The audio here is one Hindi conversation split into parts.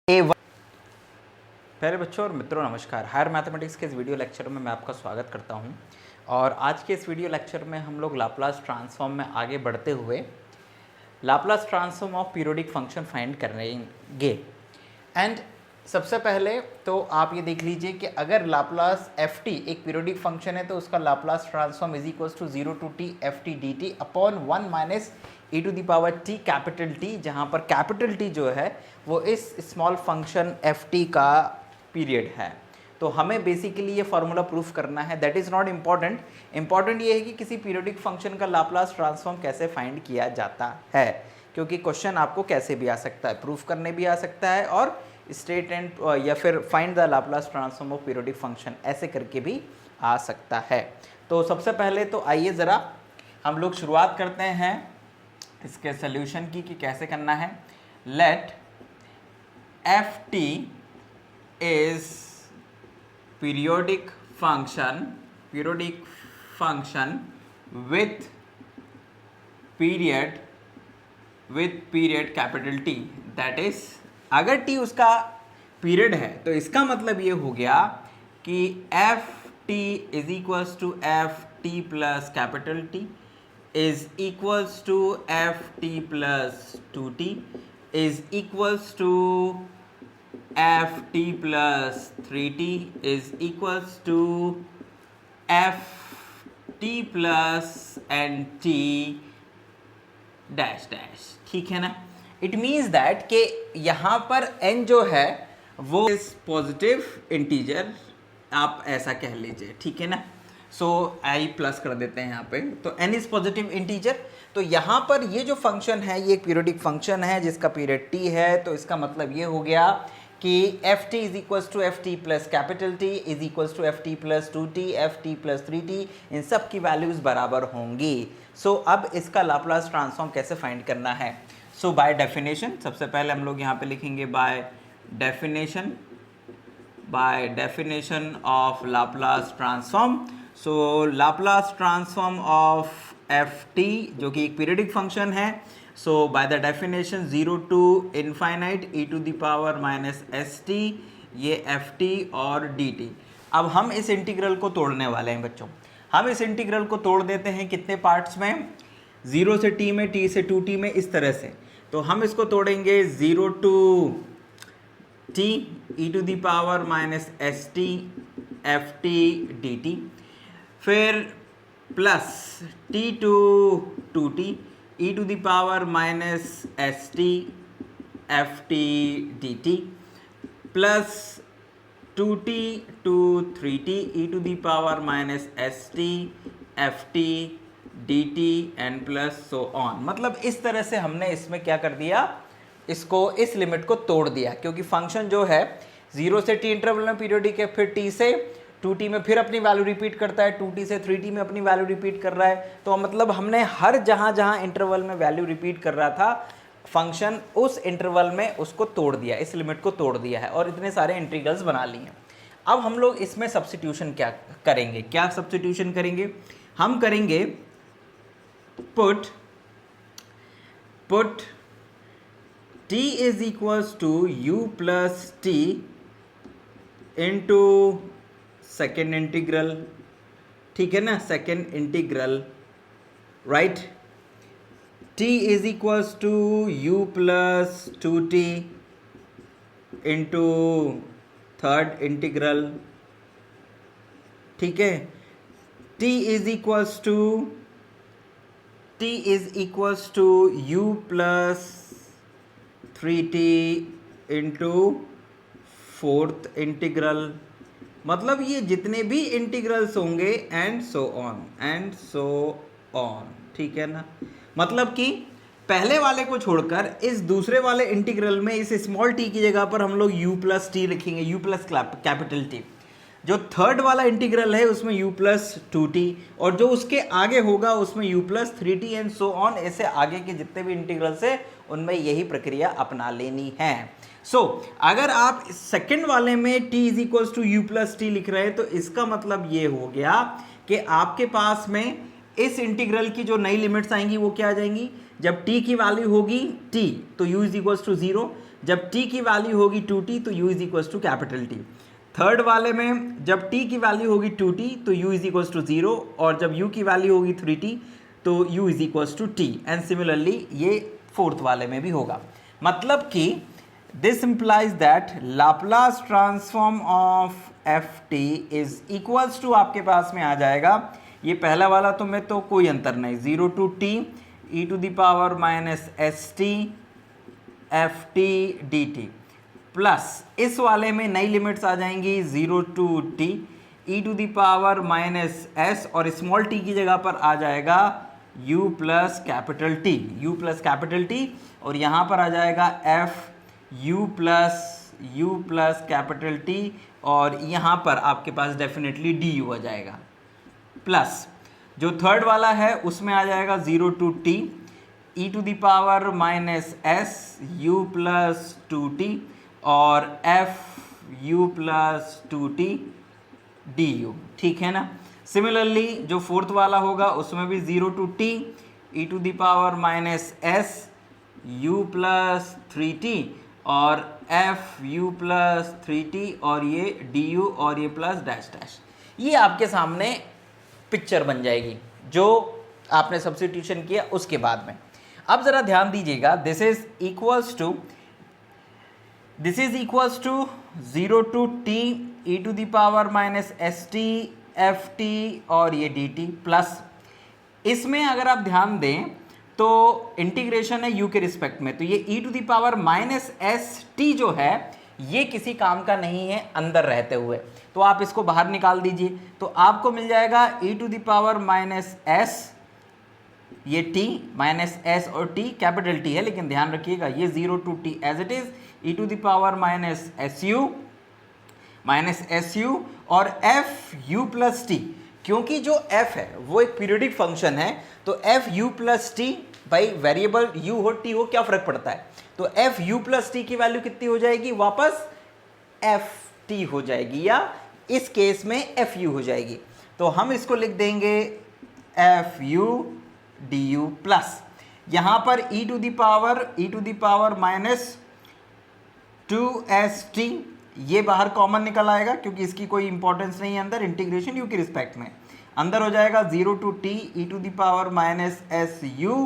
A1। प्यारे बच्चों और मित्रों नमस्कार। हायर मैथमेटिक्स के इस वीडियो लेक्चर में मैं आपका स्वागत करता हूं। और आज के इस वीडियो लेक्चर में हम लोग लाप्लास ट्रांसफॉर्म में आगे बढ़ते हुए Laplace transform of periodic function find करेंगे। एंड सबसे पहले तो आप ये देख लीजिए कि अगर लाप्लास एफ टी एक पीरियोडिक फंक्शन है तो उसका Laplace transform is equals to 0 to T F T D T upon 1 minus e to the power t capital T, जहाँ पर कैपिटल T जो है वो इस स्मॉल फंक्शन एफ टी का पीरियड है। तो हमें बेसिकली ये फार्मूला प्रूफ करना है। That is not important. Important ये है कि किसी पीरियोडिक फंक्शन का लाप्लास ट्रांसफॉर्म कैसे फाइंड किया जाता है, क्योंकि क्वेश्चन आपको कैसे भी आ सकता है, प्रूफ करने भी आ सकता है और स्टेट एंड या फिर find the Laplace transform of periodic function ऐसे करके भी आ सकता है। तो सबसे पहले तो आइए ज़रा हम लोग शुरुआत करते हैं इसके सल्यूशन की कि कैसे करना है। Let F T is periodic function with period capital T. That is अगर टी उसका पीरियड है तो इसका मतलब ये हो गया कि F T is equals to F T plus capital T is equals to ft plus 2t is equals to ft plus 3t is equals to ft plus nt dash dash. ठीक है ना। इट मीन्स दैट कि यहाँ पर n जो है वो इस पॉजिटिव इंटीजर, आप ऐसा कह लीजिए। ठीक है ना। सो आई प्लस कर देते हैं यहाँ पे, तो n इज पॉजिटिव इंटीजर। तो यहाँ पर ये जो फंक्शन है ये एक पीरियोडिक फंक्शन है जिसका पीरियड t है। तो इसका मतलब ये हो गया कि F T is equals to F T plus capital T is equals to F T plus 2t F T plus 3t, इन सब की वैल्यूज बराबर होंगी। सो अब इसका लाप्लास ट्रांसफॉर्म कैसे फाइंड करना है। सो बाय डेफिनेशन सबसे पहले हम लोग यहाँ पे लिखेंगे by definition of Laplace transform. So Laplace transform of F T जो कि एक पीरियोडिक फंक्शन है, so by the definition 0 to infinite e to the power minus S T, ये एफ टी और डी टी। अब हम इस इंटीग्रल को तोड़ने वाले हैं बच्चों। हम इस इंटीग्रल को तोड़ देते हैं कितने पार्ट्स में, 0 से t में, t से 2t में, इस तरह से। तो हम इसको तोड़ेंगे 0 to t e to the power minus S T F T D T, फिर plus t to 2t e to the power minus S T F T D T, plus 2t to 3t e to the power minus S T F T D T and plus so on. मतलब इस तरह से हमने इसमें क्या कर दिया, इसको इस लिमिट को तोड़ दिया, क्योंकि फंक्शन जो है 0 से t इंटरवल में पीरियोडिक है, फिर t से 2t में फिर अपनी वैल्यू रिपीट करता है, 2t से 3t में अपनी वैल्यू रिपीट कर रहा है। तो मतलब हमने हर जहाँ इंटरवल में वैल्यू रिपीट कर रहा था फंक्शन, उस इंटरवल में उसको तोड़ दिया, इस लिमिट को तोड़ दिया है और इतने सारे इंटीग्रल्स बना लिए हैं। अब हम लोग इसमें सब्स्टिट्यूशन क्या करेंगे, क्या सब्स्टिट्यूशन करेंगे, हम करेंगे put t is equals to u plus t into second integral. ठीक है ना, second integral, right. t is equals to u plus 2t into third integral. ठीक है, t is equals to u plus 3t into fourth integral. मतलब ये जितने भी इंटीग्रल्स होंगे एंड सो ऑन। ठीक है ना। मतलब कि पहले वाले को छोड़कर इस दूसरे वाले इंटीग्रल में इस स्मॉल t की जगह पर हम लोग u प्लस टी लिखेंगे, u प्लस कैपिटल टी। जो थर्ड वाला इंटीग्रल है उसमें u प्लस 2t, और जो उसके आगे होगा उसमें u plus 3t and so on. ऐसे आगे के जितने भी इंटीग्रल्स है उनमें यही प्रक्रिया अपना लेनी है। अगर आप सेकंड वाले में t is equals to U plus T लिख रहे हैं तो इसका मतलब ये हो गया कि आपके पास में इस इंटीग्रल की जो नई लिमिट्स आएंगी वो क्या आ जाएंगी, जब t की वैल्यू होगी t तो u इज इक्वल्स टू 0, जब t की वैल्यू होगी 2t तो u is equal to capital T। Third वाले में जब t की वैल्यू होगी 2t तो u इज इक्वल टू 0, और जब u की वैल्यू होगी 3t तो u is equal to t। And similarly ये फोर्थ वाले में भी होगा। मतलब कि this implies that Laplace transform of F T is equals to, आपके पास में आ जाएगा ये पहला वाला तो में तो कोई अंतर नहीं, 0 to t e to the power minus S T F T D T, plus इस वाले में नई लिमिट्स आ जाएंगी 0 to t e to the power minus S, और स्मॉल t की जगह पर आ जाएगा u plus capital t, u plus capital t, और यहाँ पर आ जाएगा f u plus capital T, और यहाँ पर आपके पास डेफिनेटली du आ जाएगा। प्लस जो थर्ड वाला है उसमें आ जाएगा 0 to t e to the power minus S u plus 2t और f u plus 2t du, ठीक है ना। सिमिलरली जो फोर्थ वाला होगा उसमें भी 0 to t e to the power minus S u plus 3t और f u प्लस 3t और ये du और ये प्लस डैश डैश। ये आपके सामने पिक्चर बन जाएगी जो आपने सब्स्टिट्यूशन किया उसके बाद में। अब ज़रा ध्यान दीजिएगा, this is equals to 0 to t e to the power minus S T F T और ये डी टी, प्लस इसमें अगर आप ध्यान दें तो इंटीग्रेशन है u के रिस्पेक्ट में, तो ये e to the power minus S T जो है ये किसी काम का नहीं है अंदर रहते हुए, तो आप इसको बाहर निकाल दीजिए तो आपको मिल जाएगा e to the power minus S, ये t माइनस एस और t कैपिटल T है लेकिन ध्यान रखिएगा ये 0 to t as it is e to the power minus S U और एफ यू प्लस टी, क्योंकि जो f है वो एक पीरियोडिक फंक्शन है तो एफ यू प्लस टी, भाई वेरिएबल u हो t हो क्या फर्क पड़ता है, तो एफ यू प्लस टी की वैल्यू कितनी हो जाएगी, वापस एफ टी हो जाएगी या इस केस में एफ यू हो जाएगी। तो हम इसको लिख देंगे F U D U plus यहाँ पर e to the power minus 2st, ये बाहर कॉमन निकल आएगा क्योंकि इसकी कोई इंपॉर्टेंस नहीं है अंदर, इंटीग्रेशन u के रिस्पेक्ट में अंदर हो जाएगा 0 to t e to the power minus S U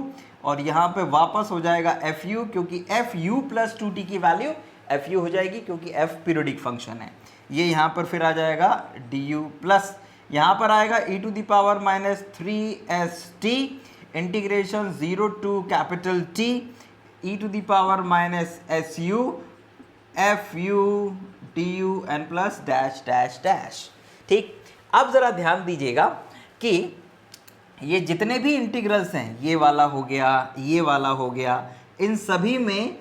और यहाँ पे वापस हो जाएगा एफ यू, क्योंकि एफ यू प्लस 2t की वैल्यू एफ यू हो जाएगी क्योंकि f पीरियोडिक फंक्शन है। ये यहाँ पर फिर आ जाएगा डी यू प्लस यहाँ पर आएगा e to the power minus 3st integration 0 to capital T e to the power minus S U F U D U N plus dash dash dash. ठीक, अब ज़रा ध्यान दीजिएगा कि ये जितने भी इंटीग्रल्स हैं, ये वाला हो गया, ये वाला हो गया, इन सभी में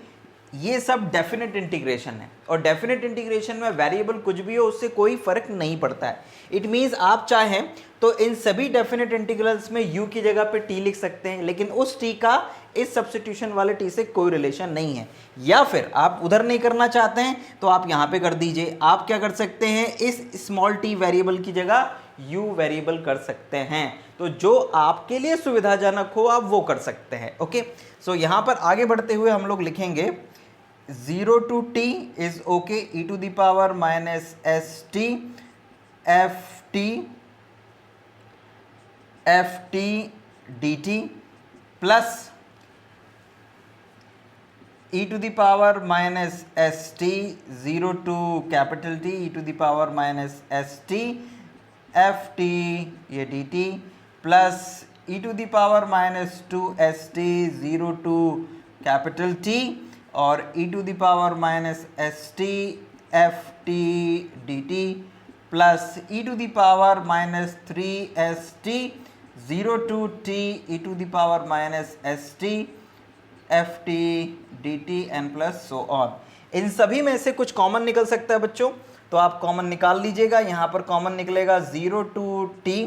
ये सब डेफिनेट इंटीग्रेशन है और डेफिनेट इंटीग्रेशन में वेरिएबल कुछ भी हो उससे कोई फर्क नहीं पड़ता है। इट मीन्स आप चाहें तो इन सभी डेफिनेट इंटीग्रल्स में u की जगह पे t लिख सकते हैं, लेकिन उस t का इस सब्स्टिट्यूशन वाले t से कोई रिलेशन नहीं है। या फिर आप उधर नहीं करना चाहते हैं तो आप यहाँ पे कर दीजिए, आप क्या कर सकते हैं, इस स्मॉल t वेरिएबल की जगह u वेरिएबल कर सकते हैं। तो जो आपके लिए सुविधाजनक हो आप वो कर सकते हैं। ओके, सो यहाँ पर आगे बढ़ते हुए हम लोग लिखेंगे 0 to t is okay e to the power minus S T F T D T plus e to the power minus S T 0 to capital T e to the power minus S T F T ये D T plus e to the power minus 2st 0 to capital T और e to the power minus S T F T D T plus e to the power minus 3st 0 to t e to the power minus S T F T D T and plus so on. इन सभी में से कुछ कॉमन निकल सकता है बच्चों, तो आप कॉमन निकाल लीजिएगा। यहाँ पर कॉमन निकलेगा 0 to t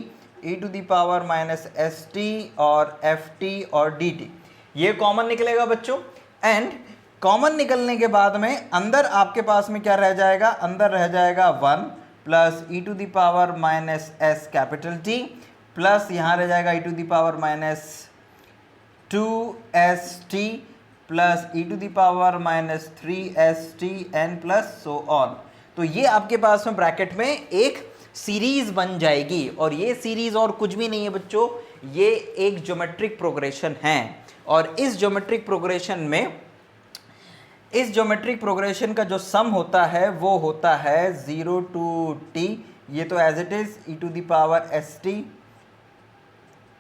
e to the power minus S T और एफ टी और डी टी, ये कॉमन निकलेगा बच्चों। एंड कॉमन निकलने के बाद में अंदर आपके पास में क्या रह जाएगा, अंदर रह जाएगा 1 plus e to the power minus s capital T plus यहाँ रह जाएगा e to the power minus 2st plus e to the power minus 3st n plus so on. तो ये आपके पास में ब्रैकेट में एक सीरीज बन जाएगी, और ये सीरीज और कुछ भी नहीं है बच्चों, ये एक ज्योमेट्रिक प्रोग्रेशन है। और इस ज्योमेट्रिक प्रोग्रेशन का जो सम होता है वो होता है 0 to t, ये तो as it is e to the power st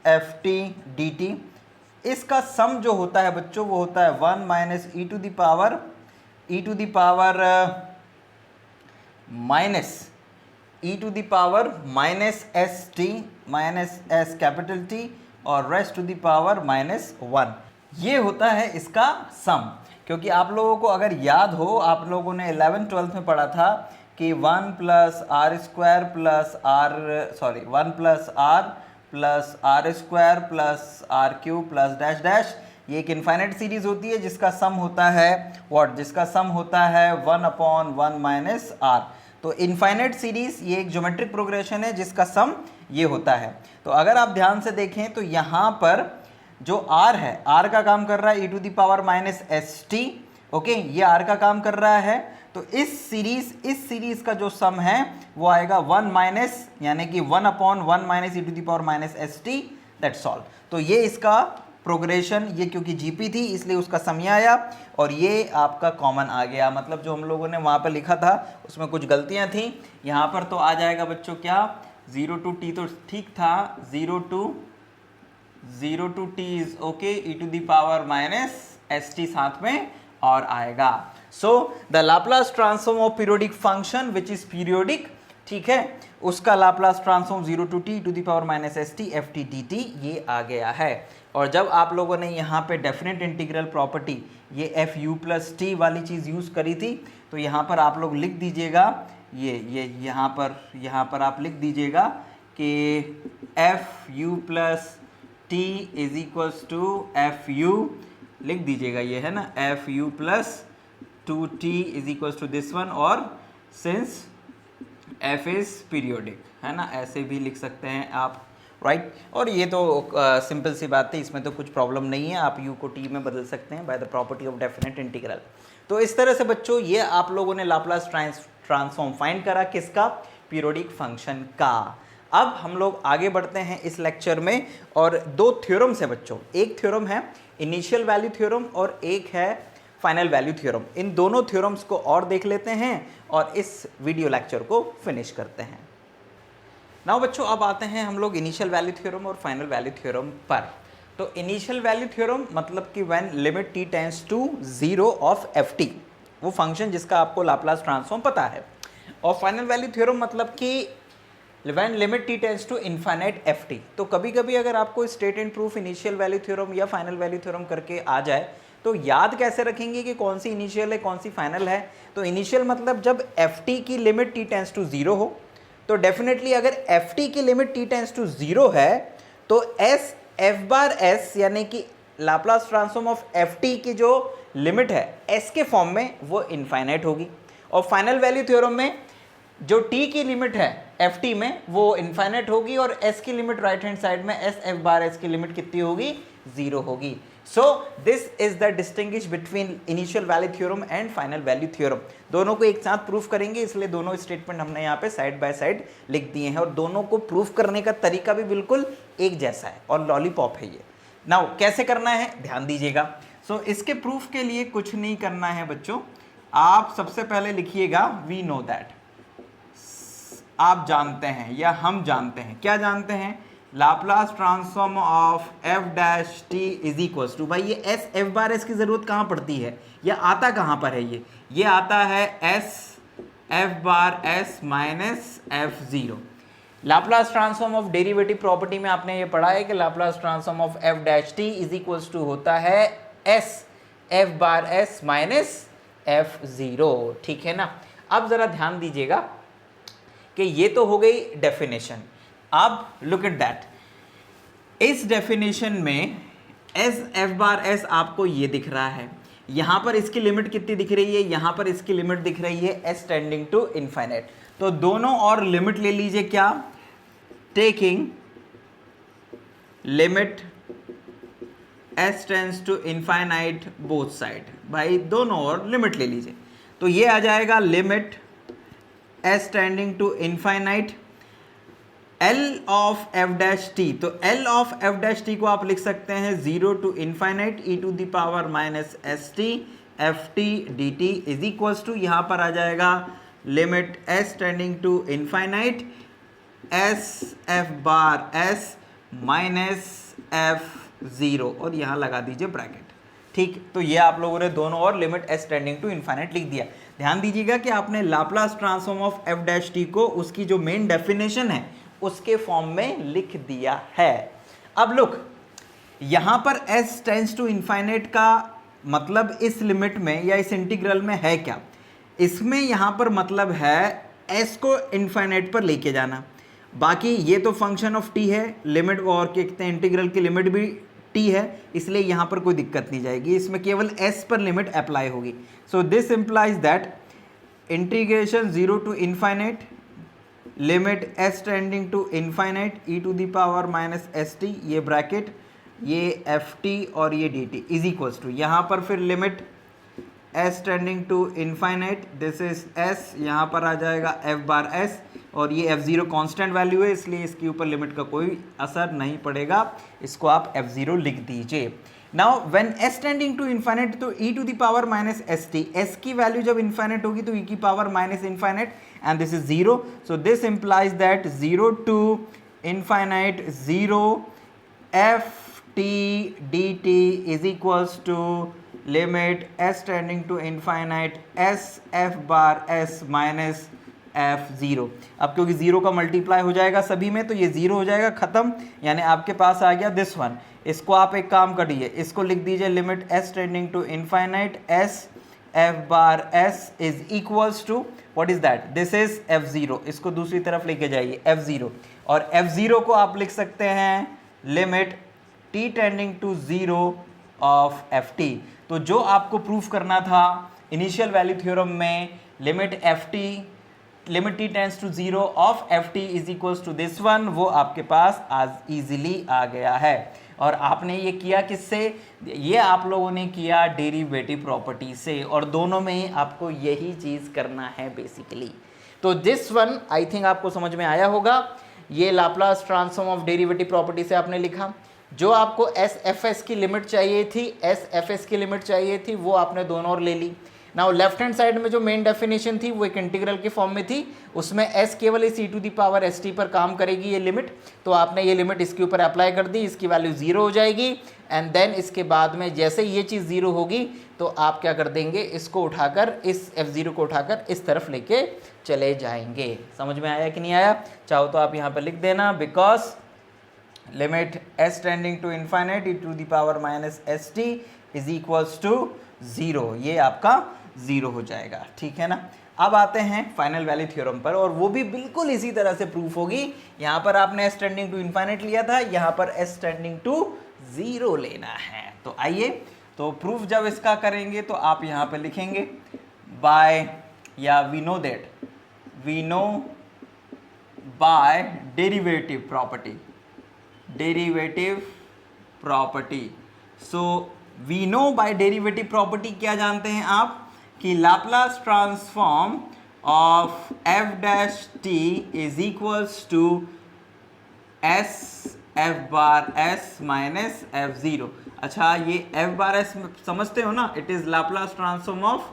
ft dt। इसका सम जो होता है बच्चों वो होता है 1 minus e to the power minus st minus s capital T और rest to the power minus 1। ये होता है इसका सम। क्योंकि आप लोगों को अगर याद हो, आप लोगों ने 11th-12th में पढ़ा था कि 1 plus r square plus r square plus r cube plus dash dash, ये एक इनफाइनाइट सीरीज होती है जिसका सम होता है जिसका सम होता है 1/1 माइनस r। तो इनफाइनाइट सीरीज ये एक ज्योमेट्रिक प्रोग्रेशन है जिसका सम ये होता है। तो अगर आप ध्यान से देखें तो यहाँ पर जो r है, r का काम कर रहा है e to the power minus st, okay, ये r का काम कर रहा है। तो इस सीरीज का जो सम है वो आएगा 1 माइनस, यानी कि 1/1 minus e to the power minus st, that's all. तो ये इसका प्रोग्रेशन, ये क्योंकि जीपी थी इसलिए उसका सम ये आया, और ये आपका कॉमन आ गया। मतलब जो हम लोगों ने वहाँ पर लिखा था उसमें कुछ गलतियाँ थी, यहाँ पर तो आ जाएगा बच्चों क्या 0 to t तो ठीक था, 0 to t is okay, e to the power minus st साथ में और आएगा। So the Laplace transform of periodic function which is periodic, ठीक है, उसका Laplace transform 0 to t to the power minus st ft dt ये आ गया है। और जब आप लोगों ने यहाँ पे डेफिनेट इंटीग्रल प्रॉपर्टी ये fu प्लस टी वाली चीज़ यूज़ करी थी, तो यहाँ पर आप लोग लिख दीजिएगा, ये यहाँ पर आप लिख दीजिएगा कि fu plus t is equals to fu, लिख दीजिएगा, ये है ना fu plus 2t is equals to this one, और सिंस f इज पीरियोडिक, है ना, ऐसे भी लिख सकते हैं आप, राइट। और ये तो सिंपल सी बात है, इसमें तो कुछ प्रॉब्लम नहीं है, आप u को t में बदल सकते हैं by the property of definite integral. तो इस तरह से बच्चों ये आप लोगों ने लाप्लास ट्रांसफॉर्म फाइंड करा, किसका, पीरियोडिक फंक्शन का। अब हम लोग आगे बढ़ते हैं इस लेक्चर में, और दो थ्योरम्स है बच्चों, एक थ्योरम है इनिशियल वैल्यू थ्योरम और एक है फाइनल वैल्यू थ्योरम। इन दोनों थ्योरम्स को और देख लेते हैं और इस वीडियो लेक्चर को फिनिश करते हैं। नाउ बच्चों अब आते हैं हम लोग इनिशियल वैल्यू थ्योरम और फाइनल वैल्यू थ्योरम पर। तो इनिशियल वैल्यू थ्योरम मतलब कि when limit t tends to 0 of ft, वो फंक्शन जिसका आपको लाप्लास ट्रांसफॉर्म पता है। और फाइनल वैल्यू थ्योरम मतलब कि when limit t tends to infinite ft। तो कभी कभी अगर आपको state and proof initial value theorem या फाइनल वैल्यू थ्योरम करके आ जाए तो याद कैसे रखेंगे कि कौन सी इनिशियल है कौन सी फाइनल है। तो इनिशियल मतलब जब ft की लिमिट t टेंड्स टू 0 हो, तो डेफिनेटली अगर ft की लिमिट t टेंड्स टू 0 है तो s f बार s यानी कि लाप्लास ट्रांसफॉर्म ऑफ ft की जो लिमिट है s के फॉर्म में वो इनफाइनाइट होगी। और फाइनल वैल्यू थ्योरम में जो t की लिमिट है ft में वो इनफाइनाइट होगी और s की लिमिट राइट हैंड साइड में s f बार s की लिमिट कितनी होगी, 0 होगी। So this is the distinguish between initial value theorem and final value theorem. दोनों को एक साथ प्रूफ करेंगे, इसलिए दोनों स्टेटमेंट हमने यहाँ पे साइड बाय साइड लिख दिए हैं और दोनों को प्रूफ करने का तरीका भी बिल्कुल एक जैसा है और लॉलीपॉप है ये। नाउ कैसे करना है ध्यान दीजिएगा। सो इसके प्रूफ के लिए कुछ नहीं करना है बच्चों, आप सबसे पहले लिखिएगा वी नो दैट, आप जानते हैं या हम जानते हैं, क्या जानते हैं, Laplace transform of f dash t is equals to, भाई ये s f बार s की जरूरत कहाँ पड़ती है, या आता कहाँ पर है, ये आता है s f bar s minus f0। Laplace transform of derivative property में आपने ये पढ़ा है कि Laplace transform of f dash t is equals to होता है s f bar s minus f0, ठीक है ना। अब जरा ध्यान दीजिएगा कि ये तो हो गई डेफिनेशन। अब लुक एट दैट, इस डेफिनेशन में एस एफ बार एस आपको ये दिख रहा है, यहाँ पर इसकी लिमिट कितनी दिख रही है, यहाँ पर इसकी लिमिट दिख रही है एस टेंडिंग टू इनफाइनाइट। तो दोनों और लिमिट ले लीजिए, क्या, taking limit s tends to infinite both side, भाई दोनों ओर लिमिट ले लीजिए। तो ये आ जाएगा limit S tending to infinite L of F dash T. तो L of F dash T को आप लिख सकते हैं 0 to infinite E to the power minus S T F T D T is equals to, यहाँ पर आ जाएगा limit S tending to infinite S F bar S minus F zero, और यहाँ लगा दीजिए ब्रैकेट। ठीक, तो ये आप लोगों ने दोनों और limit S tending to infinite लिख दिया। ध्यान दीजिएगा कि आपने Laplace transform of F dash T को उसकी जो मेन डेफिनेशन है उसके फॉर्म में लिख दिया है। अब लुक, यहां पर s टेंस टू इनफाइनाइट का मतलब इस लिमिट में या इस इंटीग्रल में है क्या? इसमें यहां पर मतलब है s को इनफाइनाइट पर लेके जाना। बाकी ये तो फंक्शन ऑफ t है, लिमिट और क्या कहते हैं इंटीग्रल की लिमिट भी t है, इसलिए यहां पर कोई दिक्कत नहीं जाएगी, इसमें केवल s पर लिमिट अप्लाई होगी। So this implies that integration 0 to infinite limit s tending to infinite e to the power minus S T, ये ब्रैकेट, ये एफ टी और ये D T is equals to, यहाँ पर फिर limit s tending to infinite, this is s, यहाँ पर आ जाएगा f बार s, और ये f0 कांस्टेंट वैल्यू है इसलिए इसके ऊपर लिमिट का कोई असर नहीं पड़ेगा, इसको आप f0 लिख दीजिए। Now when s tending to infinite तो e to the power minus S t, s की वैल्यू जब इनफाइनाइट होगी तो e की power minus infinite and this is 0, so this implies that 0 to infinite 0 f t dt is equals to limit s tending to infinite s f bar s minus f0। अब क्योंकि 0 का मल्टीप्लाई हो जाएगा सभी में तो ये 0 हो जाएगा खत्म, यानी आपके पास आ गया दिस वन। इसको आप एक काम करिए, इसको लिख दीजिए limit s tending to infinite s f bar s is equals to what is that, this is f0, इसको दूसरी तरफ लेके जाइए f0, और f0 को आप लिख सकते हैं limit t tending to 0 of ft। तो जो आपको प्रूफ करना था इनिशियल वैल्यू थ्योरम में, limit ft limit t tends to 0 of ft is equals to this one, वो आपके पास आज इजीली आ गया है। और आपने ये किया किससे? ये आप लोगों ने किया डेरिवेटिव प्रॉपर्टी से, और दोनों में ही आपको यही चीज़ करना है बेसिकली। तो दिस वन आई थिंक आपको समझ में आया होगा। ये Laplace transform of derivative property से आपने लिखा। जो आपको एस एफ एस की लिमिट चाहिए थी, एस एफ एस की लिमिट चाहिए थी, वो आपने दोनों और ले ली। नाउ लेफ्ट हैंड साइड में जो मेन डेफिनेशन थी वो एक इंटीग्रल के फॉर्म में थी, उसमें s केवल इस e to the power s t पर काम करेगी ये लिमिट, तो आपने ये लिमिट इसके ऊपर अप्लाई कर दी, इसकी वैल्यू 0 हो जाएगी। एंड देन इसके बाद में जैसे ये चीज़ 0 होगी तो आप क्या कर देंगे, इसको उठाकर, इस f0 को उठाकर इस तरफ लेके चले जाएंगे। समझ में आया कि नहीं आया? चाहो तो आप यहाँ पर लिख देना, because limit s tending to infinite e to the power minus S t is equals to 0, ये आपका 0 हो जाएगा। ठीक है ना? अब आते हैं फाइनल वैल्यू थ्योरम पर, और वो भी बिल्कुल इसी तरह से प्रूफ होगी। यहाँ पर आपने s टेंडिंग टू इनफाइनाइट लिया था, यहाँ पर s टेंडिंग टू 0 लेना है। तो आइए, तो प्रूफ जब इसका करेंगे तो आप यहाँ पे लिखेंगे बाय, या we know that, we know by derivative property, derivative property. So we know by derivative property क्या जानते हैं आप, कि Laplace transform of F dash t is equals to s F bar S minus F zero. अच्छा, ये एफ बार एस समझते हो ना, it is Laplace transform of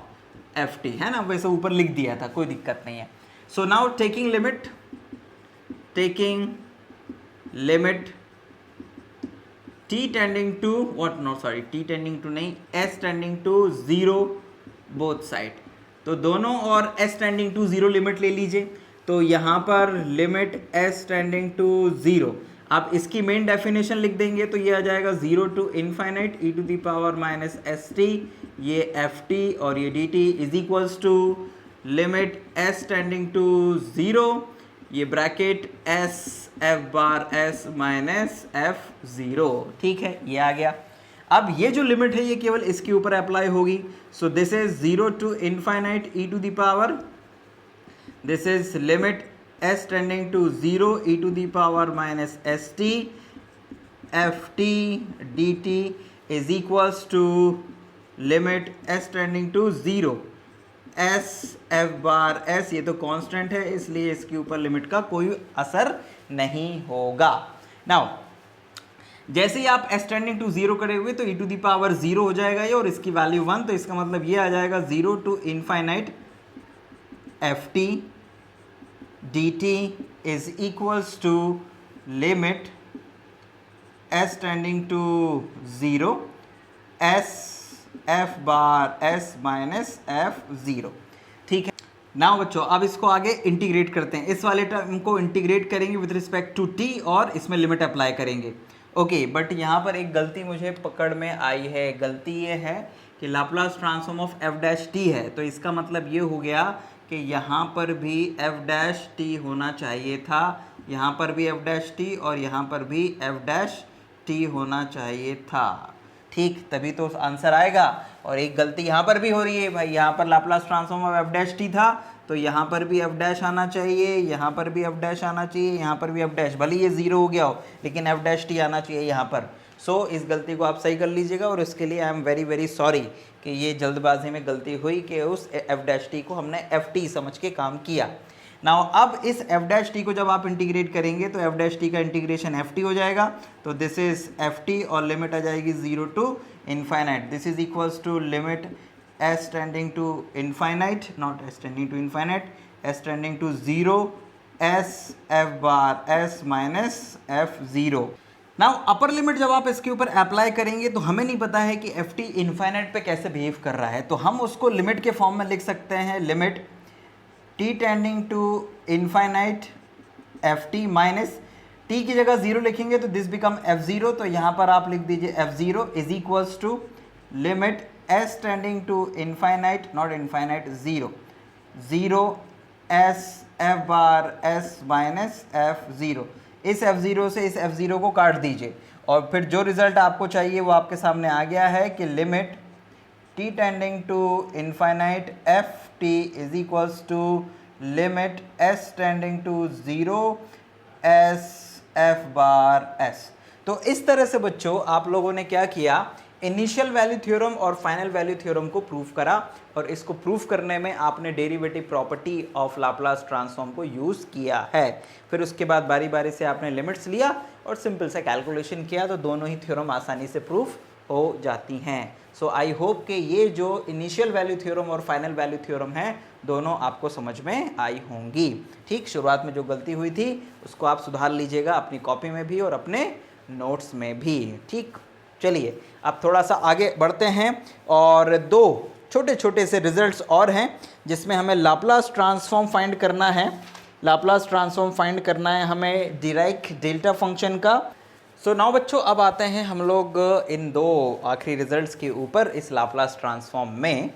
F t, है ना? वैसे ऊपर लिख दिया था, कोई दिक्कत नहीं है। So now taking limit, taking limit t tending to what, no sorry, t tending to नहीं, s tending to 0 both side, तो दोनों और s टेंडिंग टू 0 लिमिट ले लीजिए। तो यहाँ पर लिमिट s टेंडिंग टू 0, आप इसकी मेन डेफिनेशन लिख देंगे तो ये आ जाएगा 0 to infinite e to the power minus S T, ये एफ टी और ये D T is equals to limit s tending to 0, ये bracket s f bar s minus f0। ठीक है, ये आ गया। अब ये जो लिमिट है ये केवल इसके ऊपर अप्लाई होगी। So this is 0 to infinite e to the power, this is limit s tending to 0 e to the power minus S T F T D T is equals to limit S tending to 0 s F bar s, ये तो कांस्टेंट है इसलिए इसके ऊपर लिमिट का कोई असर नहीं होगा। नाउ जैसे ही आप एस टेंडिंग टू 0 करेंगे तो e टू दी पावर 0 हो जाएगा ये, और इसकी वैल्यू 1, तो इसका मतलब ये आ जाएगा 0 to infinite f T D T is equals to limit S tending to 0 s F bar S minus f 0। ठीक है, नाउ बच्चों अब इसको आगे इंटीग्रेट करते हैं। इस वाले टर्म को इंटीग्रेट करेंगे विद रिस्पेक्ट टू टी और इसमें लिमिट अप्लाई करेंगे। ओके, बट यहाँ पर एक गलती मुझे पकड़ में आई है। गलती ये है कि Laplace transform of F dash T है, तो इसका मतलब ये हो गया कि यहाँ पर भी एफ डैश टी होना चाहिए था, यहाँ पर भी एफ डैश टी और यहाँ पर भी एफ डैश टी होना चाहिए था। ठीक, तभी तो आंसर आएगा। और एक गलती यहाँ पर भी हो रही है भाई, यहाँ पर Laplace transform of F dash T था तो यहाँ पर भी एफ डैश आना चाहिए, यहाँ पर भी एफ डैश आना चाहिए, यहाँ पर भी एफ डैश, भले ये 0 हो गया हो लेकिन एफ डैश टी आना चाहिए यहाँ पर। सो इस गलती को आप सही कर लीजिएगा, और इसके लिए I am very very sorry कि ये जल्दबाजी में गलती हुई कि उस एफ डैश टी को हमने एफ टी समझ के काम किया। नाउ अब इस एफ डैश टी को जब आप इंटीग्रेट करेंगे तो एफ डैश टी का इंटीग्रेशन एफ टी हो जाएगा, तो दिस इज एफ टी और लिमिट आ जाएगी 0 to infinite. This is equals to limit S tending to infinite, not s tending to infinite, s tending to 0 s F bar S minus f 0। Now upper limit जब आप इसके ऊपर अप्लाई करेंगे तो हमें नहीं पता है कि एफ टी इनफाइनाइट पे कैसे बिहेव कर रहा है, तो हम उसको लिमिट के फॉर्म में लिख सकते हैं, limit t tending to infinite f T minus t की जगह 0 लिखेंगे तो दिस बिकम f0, तो यहाँ पर आप लिख दीजिए f0 is equals to limit s tending to infinite, not infinite, 0 s f bar s minus f0। इस f0 से इस f0 को काट दीजिए और फिर जो रिजल्ट आपको चाहिए वो आपके सामने आ गया है कि limit t tending to infinite f T is equals to limit s tending to 0 s f bar s। तो इस तरह से बच्चों आप लोगों ने क्या किया, इनिशियल वैल्यू थ्योरम और फाइनल वैल्यू थ्योरम को प्रूव करा, और इसको प्रूव करने में आपने derivative property of Laplace transform को यूज़ किया है। फिर उसके बाद बारी बारी से आपने लिमिट्स लिया और सिंपल से कैलकुलेशन किया, तो दोनों ही थ्योरम आसानी से प्रूफ हो जाती हैं। सो आई होप कि ये जो इनिशियल वैल्यू थ्योरम और फाइनल वैल्यू थ्योरम है दोनों आपको समझ में आई होंगी। ठीक, शुरुआत में जो गलती हुई थी उसको आप सुधार लीजिएगा अपनी कॉपी में भी और अपने नोट्स में भी। ठीक, चलिए अब थोड़ा सा आगे बढ़ते हैं, और दो छोटे छोटे से रिजल्ट्स और हैं जिसमें हमें लाप्लास ट्रांसफॉर्म फाइंड करना है। लाप्लास ट्रांसफॉर्म फाइंड करना है हमें डिराक डेल्टा फंक्शन का। सो नाउ बच्चों अब आते हैं हम लोग इन दो आखिरी रिजल्ट्स के ऊपर इस लाप्लास ट्रांसफॉर्म में।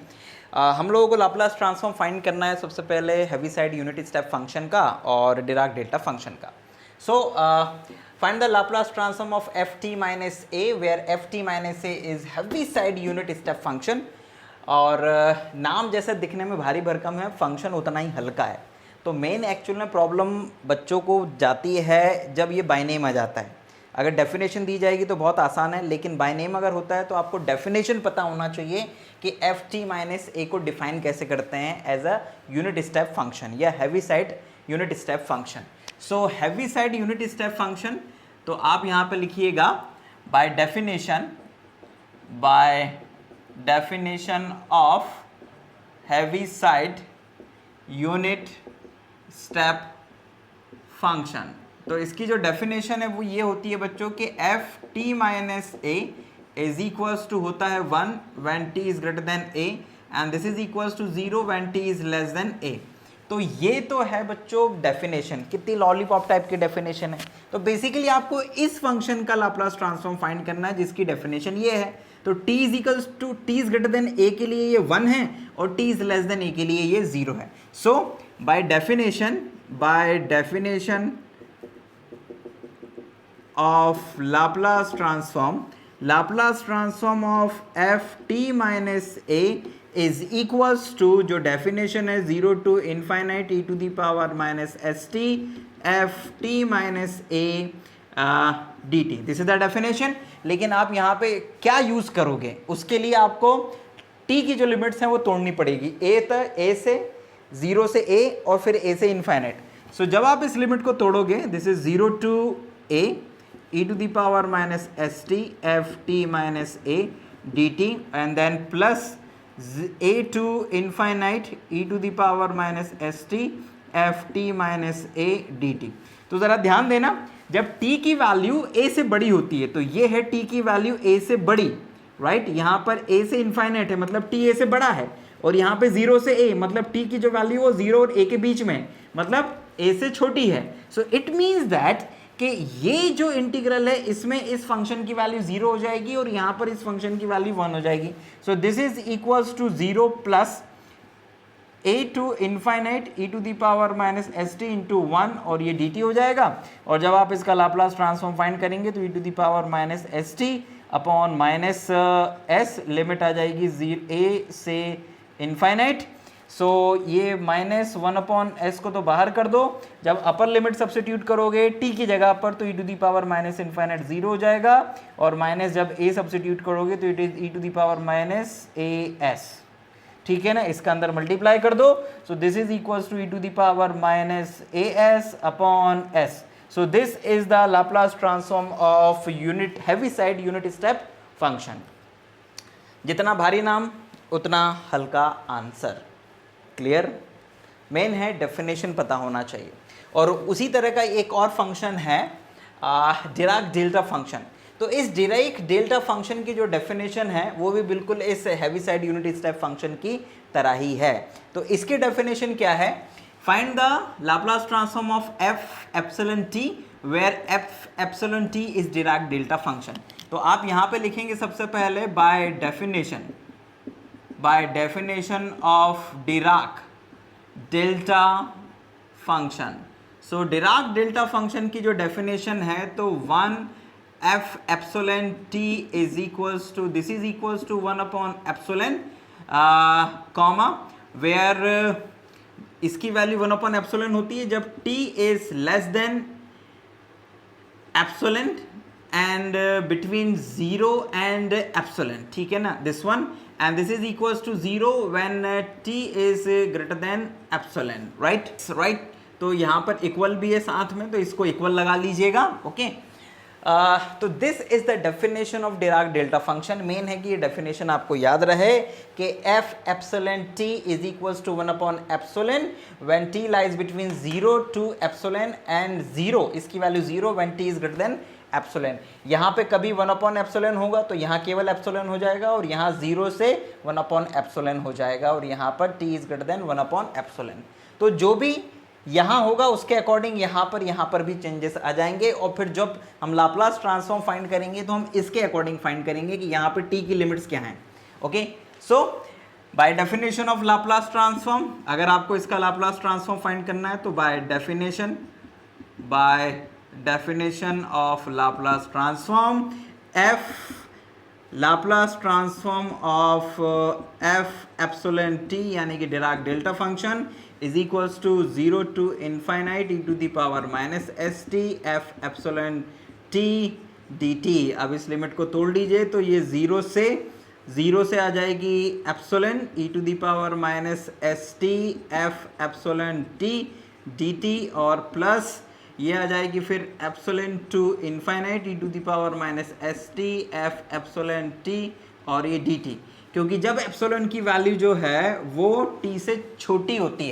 हम लोगों को लाप्लास ट्रांसफॉर्म फाइंड करना है सबसे पहले हेविसाइड यूनिट स्टेप फंक्शन का और डिराक डेल्टा फंक्शन का। So find the Laplace transform of F T minus a where f T minus A is Heaviside unit step function. और नाम जैसे दिखने में भारी भरकम है, फंक्शन उतना ही हल्का है। तो मेन एक्चुअल में प्रॉब्लम बच्चों को जाती है जब ये बाय नेम आ जाता है। अगर डेफिनेशन दी जाएगी तो बहुत आसान है, लेकिन बाय नेम अगर होता है तो आपको डेफिनेशन पता होना चाहिए कि एफ टी माइनस ए को डिफाइन कैसे करते हैं as a unit step function या Heaviside unit step function. So Heaviside unit step function, तो आप यहाँ पे लिखिएगा by definition of Heaviside unit step function. तो इसकी जो डेफिनेशन है वो ये होती है बच्चों कि F T minus A is equals to होता है 1 when T is greater than A and this is equals to 0 when T is less than A. तो ये तो है बच्चों डेफिनेशन, कितनी लॉलीपॉप टाइप की डेफिनेशन है। तो बेसिकली आपको इस फंक्शन का लाप्लास ट्रांसफॉर्म फाइंड करना है जिसकी डेफिनेशन ये है। तो t is equals to T is greater than A के लिए ये 1 है और t is less than A के लिए ये 0 है। So by definition of Laplace transform of f t minus a is equals to, जो डेफिनेशन है 0 to infinite e to the power minus st f t minus a dt. This is the definition. लेकिन आप यहाँ पे क्या यूज़ करोगे, उसके लिए आपको t की जो लिमिट्स हैं वो तोड़नी पड़ेगी। a से 0 से a और फिर a से इन्फाइनाइट। सो जब आप इस लिमिट को तोड़ोगे, this is 0 to a e to the power minus S T F T minus a dt and then plus a to infinite e to the power minus S T F T minus a dt। तो ज़रा ध्यान देना, जब t की वैल्यू a से बड़ी होती है तो ये है t की वैल्यू a से बड़ी, राइट यहाँ पर a से इन्फाइनाइट है मतलब t a से बड़ा है, और यहाँ पे 0 से a मतलब t की जो वैल्यू वो 0 और a के बीच में मतलब a से छोटी है। सो इट मीन्स दैट कि ये जो इंटीग्रल है इसमें इस फंक्शन की वैल्यू 0 हो जाएगी और यहाँ पर इस फंक्शन की वैल्यू 1 हो जाएगी। So this is equals to 0 plus a to infinite e to the power minus S t into 1 और ये dt हो जाएगा। और जब आप इसका लाप्लास ट्रांसफॉर्म फाइंड करेंगे तो e to the power minus S T upon minus S, limit आ जाएगी a से इन्फाइनाइट। सो ये माइनस 1 अपॉन एस को तो बाहर कर दो, जब अपर लिमिट सब्स्टिट्यूट करोगे t की जगह पर तो e to the power minus infinite 0 हो जाएगा, और माइनस जब a सब्स्टिट्यूट करोगे तो it is e to the power minus as, ठीक है ना, इसका अंदर मल्टीप्लाई कर दो। So this is equals to e to the power minus as upon s। So this is the Laplace transform of unit Heaviside unit step function. जितना भारी नाम उतना हल्का आंसर। क्लियर? मेन है डेफिनेशन पता होना चाहिए। और उसी तरह का एक और फंक्शन है डिराक डेल्टा फंक्शन। तो इस डिराक डेल्टा फंक्शन की जो डेफिनेशन है वो भी बिल्कुल इस हेविसाइड यूनिट स्टेप फंक्शन की तरह ही है। तो इसकी डेफिनेशन क्या है? Find the Laplace transform of f epsilon t where f epsilon t is Dirac delta function. तो आप यहाँ पे लिखेंगे सबसे पहले by definition of Dirac delta function. So Dirac delta function की जो डेफिनेशन है तो 1 f epsilon t is equals to, this is equals to 1 upon epsilon comma where इसकी वैल्यू 1 अपॉन एप्सिलॉन होती है जब t is less then epsilon and between 0 and epsilon, ठीक है ना, this one, and this is equals to 0 when t is greater than epsilon, right? तो यहाँ पर इक्वल भी है साथ में, तो इसको इक्वल लगा लीजिएगा, ओके। तो this is the definition of Dirac delta function. Main है कि ये डेफिनेशन आपको याद रहे कि f epsilon t is equals to 1 upon epsilon when t lies between 0 to epsilon and 0, इसकी value 0 when t is greater than epsilon. यहाँ पे कभी 1 अपॉन एप्सिलॉन होगा तो यहाँ केवल एप्सिलॉन हो जाएगा, और यहाँ 0 से 1 अपॉन एप्सिलॉन हो जाएगा, और यहाँ पर t is greater then 1 upon epsilon. तो जो भी यहाँ होगा उसके अकॉर्डिंग यहाँ पर भी चेंजेस आ जाएंगे, और फिर जब हम लाप्लास ट्रांसफॉर्म फाइंड करेंगे तो हम इसके अकॉर्डिंग फाइंड करेंगे कि यहाँ पर t की लिमिट्स क्या हैं, okay. So by definition of Laplace transform, अगर आपको इसका लाप्लास ट्रांसफॉर्म फाइंड करना है तो by definition of Laplace transform f Laplace transform of f epsilon t यानी कि Dirac delta function is equals to 0 to infinite e to the power minus S T f epsilon t dt। अब इस लिमिट को तोड़ लीजिए तो ये 0 से आ जाएगी epsilon e to the power minus S T f epsilon t dt, और प्लस ये आ जाएगी फिर epsilon to infinite e to the power minus S T f epsilon t और ये dt, क्योंकि जब एप्सिलॉन की वैल्यू जो है वो t से छोटी होती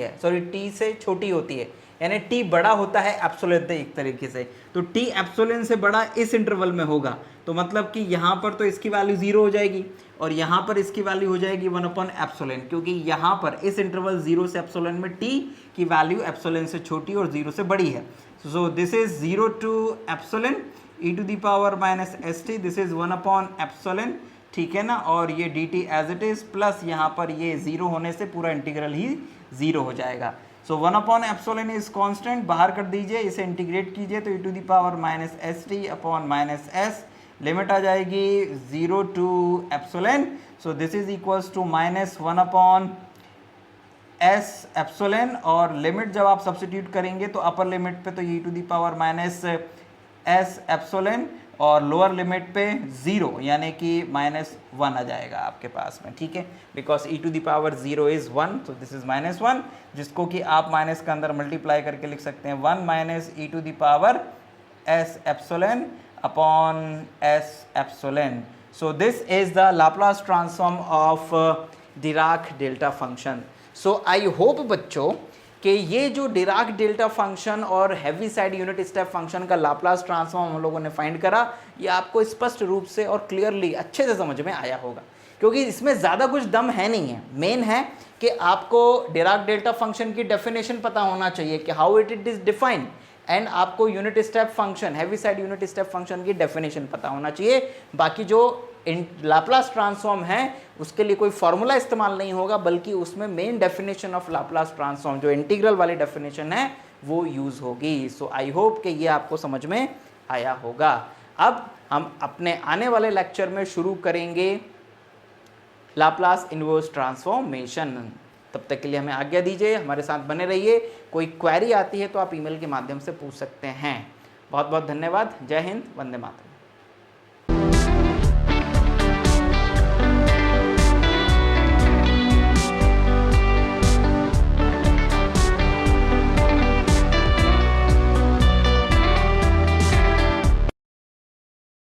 है, यानी t बड़ा होता है एप्सिलॉन से एक तरीके से, तो t एप्सिलॉन से बड़ा इस इंटरवल में होगा, तो मतलब कि यहाँ पर तो इसकी वैल्यू 0 हो जाएगी और यहाँ पर इसकी वैल्यू हो जाएगी 1 अपॉन एप्सिलॉन, क्योंकि यहाँ पर इस इंटरवल 0 से एप्सिलॉन में t की वैल्यू एप्सिलॉन से छोटी और 0 से बड़ी है। So this is 0 to epsilon e to the power minus S t, this is 1 upon epsilon, ठीक है ना, और ये dt as it is, plus यहाँ पर ये 0 होने से पूरा इंटीग्रल ही 0 हो जाएगा। So 1 upon epsilon is constant, बाहर कर दीजिए, इसे इंटीग्रेट कीजिए तो e to the power minus S T upon minus S, limit आ जाएगी 0 to epsilon. So this is equals to minus 1 upon S epsilon, और लिमिट जब आप सब्स्टिट्यूट करेंगे तो अपर लिमिट पे तो e to the power minus s epsilon और लोअर लिमिट पे 0 यानी कि -1 आ जाएगा आपके पास में, ठीक है, because e to the power 0 is 1, तो दिस इज -1, जिसको कि आप माइनस के अंदर मल्टीप्लाई करके लिख सकते हैं 1 minus e to the power s epsilon upon s epsilon. So this is the Laplace transform of Dirac delta function. So I hope बच्चों कि ये जो डिराक डेल्टा फंक्शन और heavy side unit step function का लाप्लास ट्रांसफॉर्म हम लोगों ने फाइंड करा, ये आपको स्पष्ट रूप से और क्लियरली अच्छे से समझ में आया होगा, क्योंकि इसमें ज़्यादा कुछ दम है नहीं है. मेन है कि आपको डिराक डेल्टा फंक्शन की डेफिनेशन पता होना चाहिए कि how it is defined, and आपको unit step function, Heaviside unit step function की डेफिनेशन पता होना चाहिए. बाकी जो लाप्लास ट्रांसफॉर्म है उसके लिए कोई फॉर्मूला इस्तेमाल नहीं होगा, बल्कि उसमें main definition of Laplace transform जो इंटीग्रल वाली डेफिनेशन है वो यूज़ होगी. सो आई होप कि ये आपको समझ में आया होगा. अब हम अपने आने वाले लेक्चर में शुरू करेंगे लाप्लास इनवर्स ट्रांसफॉर्मेशन. तब तक के लिए हमें आज्ञा दीजिए, हमारे साथ बने रहिए. कोई क्वेरी आती है तो आप ईमेल के माध्यम से पूछ सकते हैं. बहुत बहुत धन्यवाद. जय हिंद, वंदे मातरम.